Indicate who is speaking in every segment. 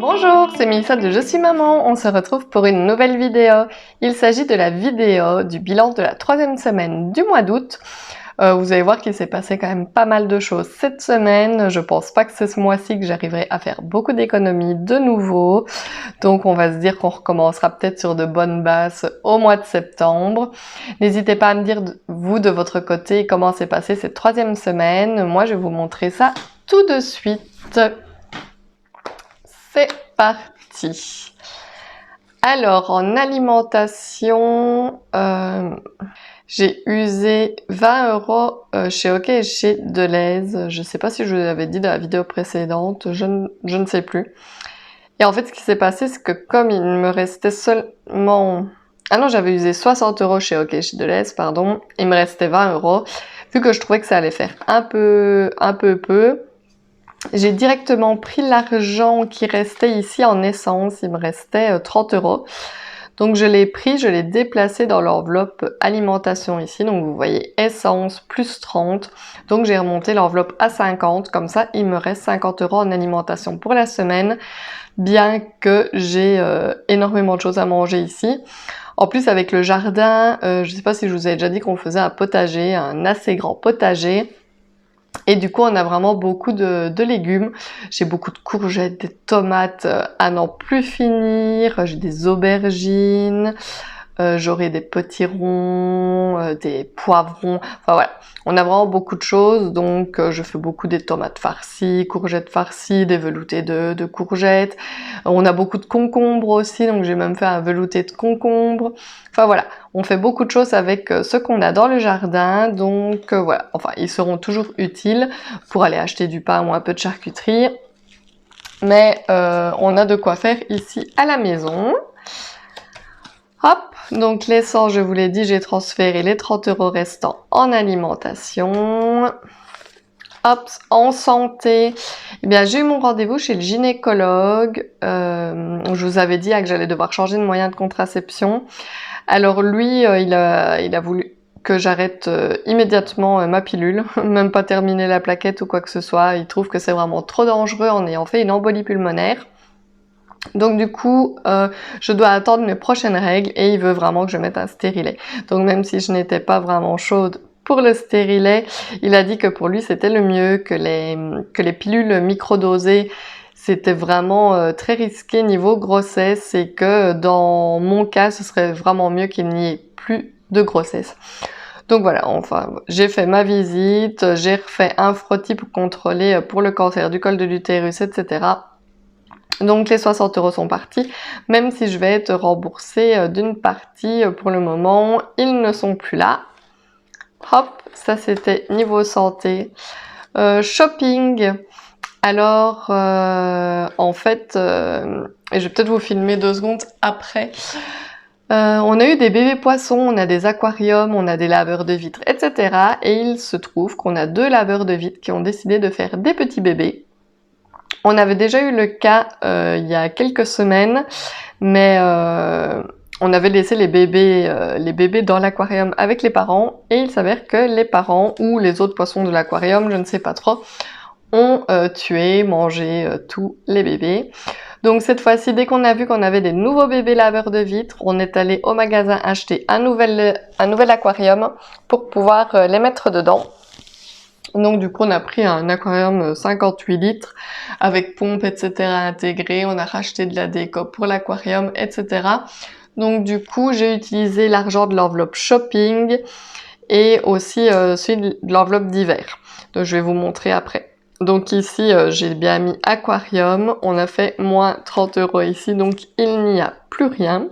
Speaker 1: Bonjour, c'est Mélissa de Je suis maman, on se retrouve pour une nouvelle vidéo. Il s'agit de la vidéo du bilan de la 3e semaine du mois d'août. Vous allez voir qu'il s'est passé quand même pas mal de choses cette semaine. Je pense pas que c'est ce mois-ci que j'arriverai à faire beaucoup d'économies de nouveau. Donc on va se dire qu'on recommencera peut-être sur de bonnes bases au mois de septembre. N'hésitez pas à me dire, vous de votre côté, comment s'est passée cette 3e semaine. Moi je vais vous montrer ça tout de suite. C'est parti. Alors, en alimentation, j'ai usé 20 € chez OK et chez Deleuze. Je ne sais pas si je vous l'avais dit dans la vidéo précédente, je ne sais plus. Et en fait, ce qui s'est passé, c'est que comme il me restait seulement... Ah non, j'avais usé 60 € chez OK et chez Deleuze, pardon. Il me restait 20 €. Vu que je trouvais que ça allait faire un peu peu, j'ai directement pris l'argent qui restait ici en essence, il me restait 30 €. Donc je l'ai pris, je l'ai déplacé dans l'enveloppe alimentation ici. Donc vous voyez essence plus 30. Donc j'ai remonté l'enveloppe à 50. Comme ça, il me reste 50 € en alimentation pour la semaine. Bien que j'ai énormément de choses à manger ici. En plus avec le jardin, je ne sais pas si je vous ai déjà dit qu'on faisait un potager, un assez grand potager. Et du coup, on a vraiment beaucoup de légumes. J'ai beaucoup de courgettes, des tomates à n'en plus finir. J'ai des aubergines. J'aurai des potirons, des poivrons. Enfin voilà, on a vraiment beaucoup de choses. Donc je fais beaucoup des tomates farcies, courgettes farcies, des veloutés de courgettes. On a beaucoup de concombres aussi. Donc j'ai même fait un velouté de concombres. Enfin voilà, on fait beaucoup de choses avec ce qu'on a dans le jardin. Donc voilà, enfin ils seront toujours utiles pour aller acheter du pain ou un peu de charcuterie. Mais on a de quoi faire ici à la maison. Hop, donc l'essence, je vous l'ai dit, j'ai transféré les 30 € restants en alimentation. Hop, en santé, eh bien j'ai eu mon rendez-vous chez le gynécologue. Je vous avais dit que j'allais devoir changer de moyen de contraception. Alors lui, il a voulu que j'arrête immédiatement ma pilule, même pas terminer la plaquette ou quoi que ce soit. Il trouve que c'est vraiment trop dangereux en ayant fait une embolie pulmonaire. Donc du coup, je dois attendre mes prochaines règles et il veut vraiment que je mette un stérilet. Donc même si je n'étais pas vraiment chaude pour le stérilet, il a dit que pour lui c'était le mieux, que les pilules microdosées c'était vraiment très risqué niveau grossesse et que dans mon cas ce serait vraiment mieux qu'il n'y ait plus de grossesse. Donc voilà, enfin j'ai fait ma visite, j'ai refait un frottis pour contrôler pour le cancer du col de l'utérus, etc. Donc les 60 € sont partis, même si je vais être remboursée d'une partie pour le moment, ils ne sont plus là. Hop, ça c'était niveau santé. Shopping, alors en fait, et je vais peut-être vous filmer 2 secondes après, on a eu des bébés poissons, on a des aquariums, on a des laveurs de vitres, etc. Et il se trouve qu'on a 2 laveurs de vitres qui ont décidé de faire des petits bébés. On avait déjà eu le cas il y a quelques semaines, mais on avait laissé les bébés dans l'aquarium avec les parents et il s'avère que les parents ou les autres poissons de l'aquarium, je ne sais pas trop, ont tué, mangé tous les bébés. Donc cette fois-ci, dès qu'on a vu qu'on avait des nouveaux bébés laveurs de vitres, on est allé au magasin acheter un nouvel aquarium pour pouvoir les mettre dedans. Donc du coup on a pris un aquarium 58 litres avec pompe etc. intégrée, on a racheté de la déco pour l'aquarium etc. Donc du coup j'ai utilisé l'argent de l'enveloppe shopping et aussi celui de l'enveloppe d'hiver. Donc je vais vous montrer après. Donc ici j'ai bien mis aquarium, on a fait moins 30 € ici donc il n'y a plus rien.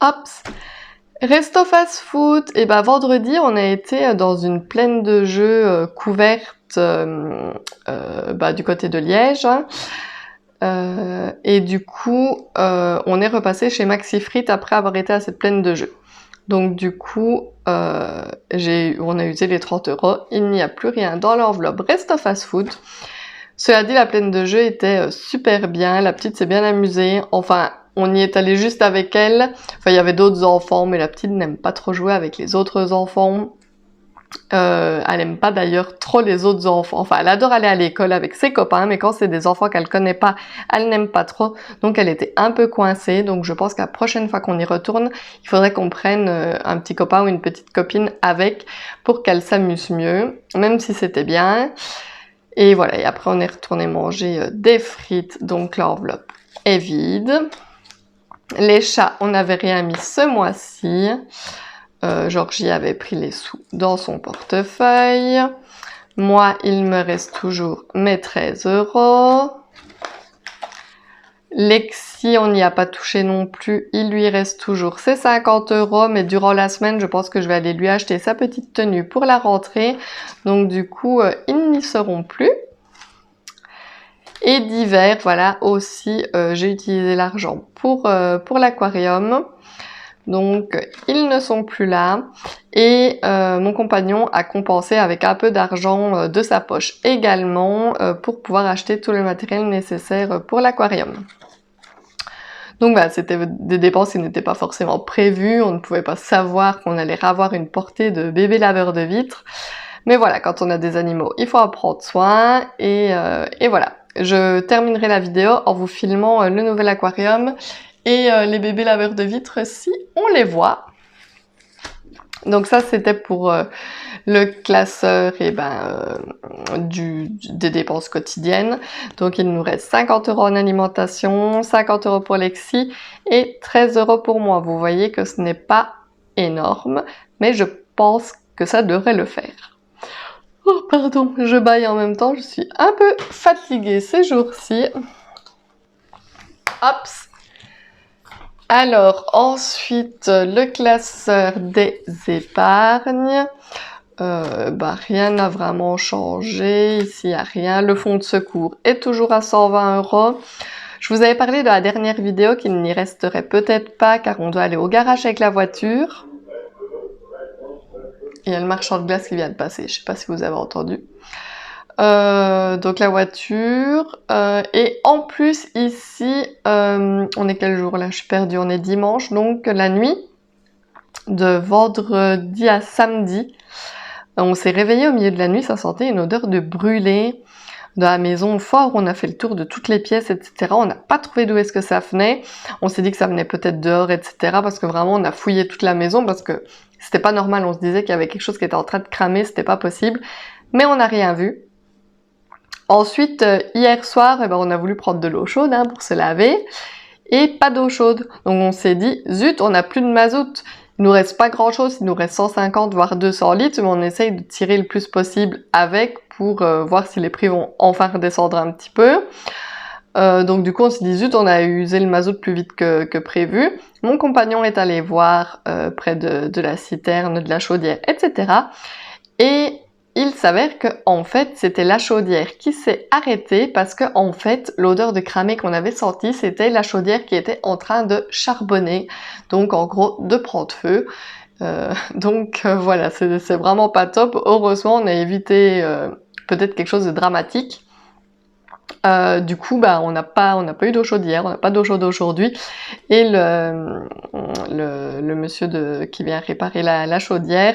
Speaker 1: Hop. Resto fast food, et ben vendredi on a été dans une plaine de jeux couverte du côté de Liège. Et du coup on est repassé chez Maxi Frites après avoir été à cette plaine de jeux. Donc du coup on a usé les 30 €, il n'y a plus rien dans l'enveloppe Resto fast food. Cela dit, la plaine de jeux était super bien, la petite s'est bien amusée, enfin on y est allé juste avec elle. Enfin, il y avait d'autres enfants, mais la petite n'aime pas trop jouer avec les autres enfants. Elle aime pas d'ailleurs trop les autres enfants. Enfin, elle adore aller à l'école avec ses copains, mais quand c'est des enfants qu'elle connaît pas, elle n'aime pas trop. Donc elle était un peu coincée. Donc je pense qu'à la prochaine fois qu'on y retourne, il faudrait qu'on prenne un petit copain ou une petite copine avec pour qu'elle s'amuse mieux, même si c'était bien. Et voilà, et après on est retourné manger des frites, donc l'enveloppe est vide. Les chats, on n'avait rien mis ce mois-ci. Georgie avait pris les sous dans son portefeuille. Moi, il me reste toujours mes 13 €. Lexi, on n'y a pas touché non plus. Il lui reste toujours ses 50 €, mais durant la semaine, je pense que je vais aller lui acheter sa petite tenue pour la rentrée. Donc du coup, ils n'y seront plus. Et d'hiver, voilà, aussi, j'ai utilisé l'argent pour l'aquarium. Donc, ils ne sont plus là. Et mon compagnon a compensé avec un peu d'argent de sa poche également pour pouvoir acheter tout le matériel nécessaire pour l'aquarium. Donc voilà, c'était des dépenses qui n'étaient pas forcément prévues. On ne pouvait pas savoir qu'on allait avoir une portée de bébés laveurs de vitres. Mais voilà, quand on a des animaux, il faut en prendre soin. Et voilà. Je terminerai la vidéo en vous filmant le nouvel aquarium et les bébés laveurs de vitres si on les voit. Donc ça, c'était pour le classeur et des dépenses quotidiennes. Donc il nous reste 50 € en alimentation, 50 € pour Lexi et 13 € pour moi. Vous voyez que ce n'est pas énorme, mais je pense que ça devrait le faire. Oh pardon, je bâille en même temps, je suis un peu fatiguée ces jours-ci. Hop. Alors, ensuite, le classeur des épargnes. Rien n'a vraiment changé. Ici, il n'y a rien. Le fonds de secours est toujours à 120 €. Je vous avais parlé de la dernière vidéo qu'il n'y resterait peut-être pas car on doit aller au garage avec la voiture. Il y a le marchand de glace qui vient de passer. Je ne sais pas si vous avez entendu. Donc la voiture, et en plus ici, on est quel jour là? Je suis perdue, on est dimanche, donc la nuit de vendredi à samedi, on s'est réveillé au milieu de la nuit, ça sentait une odeur de brûlé dans la maison fort, on a fait le tour de toutes les pièces, etc. On n'a pas trouvé d'où est-ce que ça venait, on s'est dit que ça venait peut-être dehors, etc. Parce que vraiment on a fouillé toute la maison parce que c'était pas normal, on se disait qu'il y avait quelque chose qui était en train de cramer, c'était pas possible, mais on n'a rien vu. Ensuite, hier soir, on a voulu prendre de l'eau chaude pour se laver et pas d'eau chaude. Donc on s'est dit, zut, on n'a plus de mazout. Il nous reste pas grand chose, il nous reste 150 voire 200 litres, mais on essaye de tirer le plus possible avec pour voir si les prix vont enfin redescendre un petit peu. Donc du coup on s'est dit, zut, on a usé le mazout plus vite que prévu. Mon compagnon est allé voir près de la citerne, de la chaudière, etc. Et il s'avère que en fait c'était la chaudière qui s'est arrêtée parce que en fait l'odeur de cramé qu'on avait senti c'était la chaudière qui était en train de charbonner, donc en gros de prendre feu. Voilà, c'est vraiment pas top. Heureusement on a évité peut-être quelque chose de dramatique. Du coup on n'a pas eu d'eau chaude hier, on n'a pas d'eau chaude aujourd'hui et le monsieur qui vient réparer la chaudière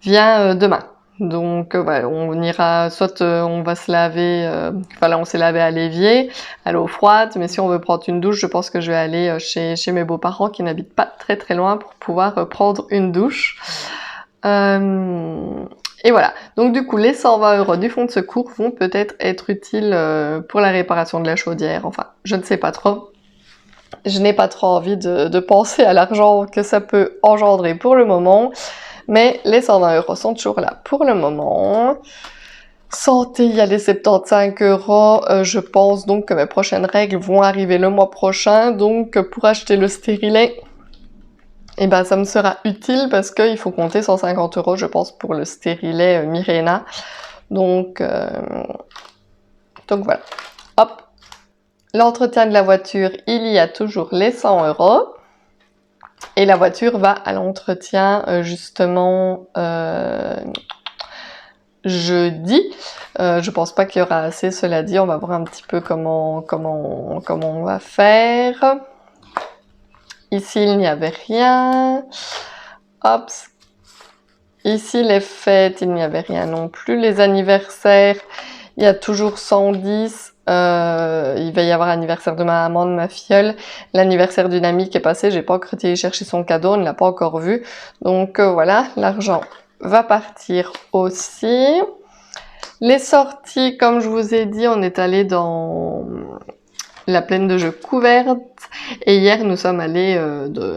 Speaker 1: vient demain. Donc on ira, soit on va se laver, là on s'est lavé à l'évier, à l'eau froide, mais si on veut prendre une douche, je pense que je vais aller chez mes beaux-parents qui n'habitent pas très très loin pour pouvoir prendre une douche. Et voilà, donc du coup les 120 € du fonds de secours vont peut-être être utiles pour la réparation de la chaudière, enfin je ne sais pas trop. Je n'ai pas trop envie de penser à l'argent que ça peut engendrer pour le moment. Mais les 120 € sont toujours là pour le moment. Santé, il y a les 75 €. Je pense donc que mes prochaines règles vont arriver le mois prochain. Donc pour acheter le stérilet, ça me sera utile parce qu'il faut compter 150 € je pense pour le stérilet Mirena. Donc voilà. Hop. L'entretien de la voiture, il y a toujours les 100 €. Et la voiture va à l'entretien justement jeudi. Je pense pas qu'il y aura assez, cela dit, on va voir un petit peu comment on va faire. Ici, il n'y avait rien. Hop. ici, les fêtes, il n'y avait rien non plus. Les anniversaires, il y a toujours 110. Il va y avoir l'anniversaire de ma maman, de ma filleule, l'anniversaire d'une amie qui est passée. J'ai pas encore été chercher son cadeau, on ne l'a pas encore vu. Donc voilà, l'argent va partir aussi. Les sorties, comme je vous ai dit, on est allé dans la plaine de jeux couverte et hier nous sommes allés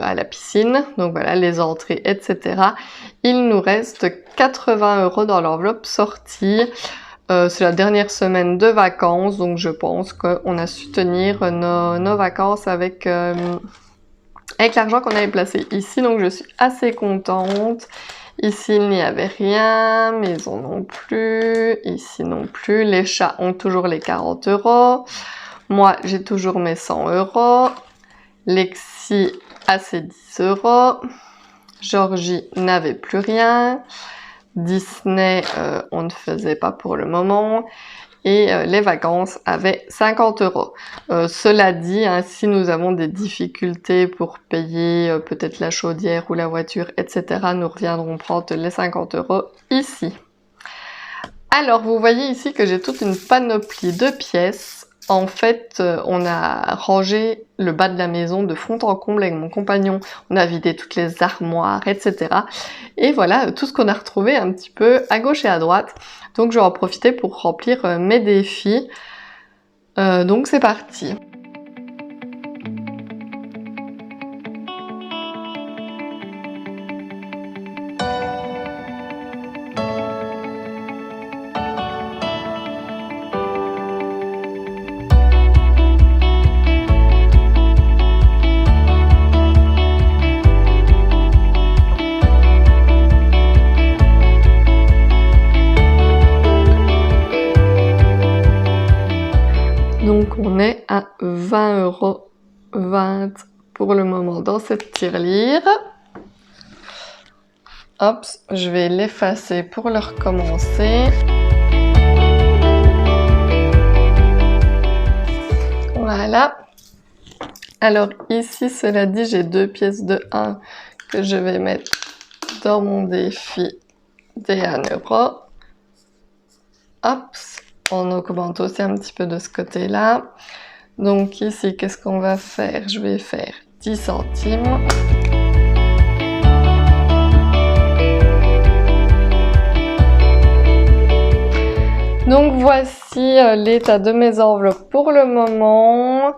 Speaker 1: à la piscine, donc voilà les entrées etc. Il nous reste 80 € dans l'enveloppe sortie. C'est la dernière semaine de vacances, donc je pense qu'on a su tenir nos vacances avec l'argent qu'on avait placé ici, donc je suis assez contente. Ici, il n'y avait rien, maison non plus, ici non plus. Les chats ont toujours les 40 €. Moi, j'ai toujours mes 100 €. Lexi a ses 10 €. Georgie n'avait plus rien. Disney, on ne faisait pas pour le moment. Et les vacances avaient 50 €. Cela dit, hein, si nous avons des difficultés pour payer peut-être la chaudière ou la voiture, etc., nous reviendrons prendre les 50 € ici. Alors, vous voyez ici que j'ai toute une panoplie de pièces. En fait, on a rangé le bas de la maison de fond en comble avec mon compagnon. On a vidé toutes les armoires, etc. Et voilà, tout ce qu'on a retrouvé un petit peu à gauche et à droite. Donc, je vais en profiter pour remplir mes défis. Donc, c'est parti. Donc on est à 20,20 € pour le moment dans cette tirelire. Hop, je vais l'effacer pour le recommencer. Voilà. Alors ici, cela dit, j'ai 2 pièces de 1 que je vais mettre dans mon défi des 1 €. Hop. On augmente aussi un petit peu de ce côté-là. Donc ici, qu'est-ce qu'on va faire? Je vais faire 10 centimes. Donc voici l'état de mes enveloppes pour le moment.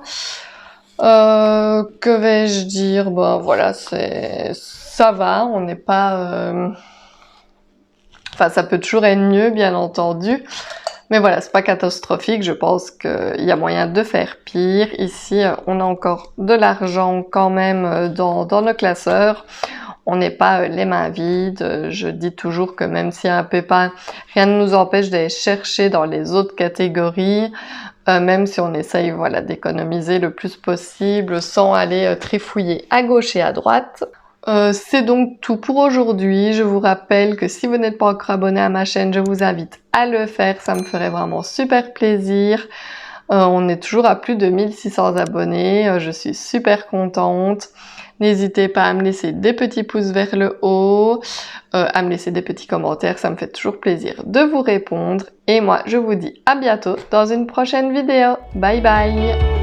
Speaker 1: Que vais-je dire? Ben voilà, ça va, on n'est pas... Enfin, ça peut toujours être mieux, bien entendu. Mais voilà, c'est pas catastrophique, je pense qu'il y a moyen de faire pire. Ici, on a encore de l'argent quand même dans nos classeurs. On n'est pas les mains vides. Je dis toujours que même s'il y a un pépin, rien ne nous empêche d'aller chercher dans les autres catégories, même si on essaye voilà, d'économiser le plus possible sans aller trifouiller à gauche et à droite. C'est donc tout pour aujourd'hui. Je vous rappelle que si vous n'êtes pas encore abonné à ma chaîne, je vous invite à le faire. Ça me ferait vraiment super plaisir. On est toujours à plus de 1600 abonnés. Je suis super contente. N'hésitez pas à me laisser des petits pouces vers le haut, à me laisser des petits commentaires. Ça me fait toujours plaisir de vous répondre. Et moi, je vous dis à bientôt dans une prochaine vidéo. Bye bye!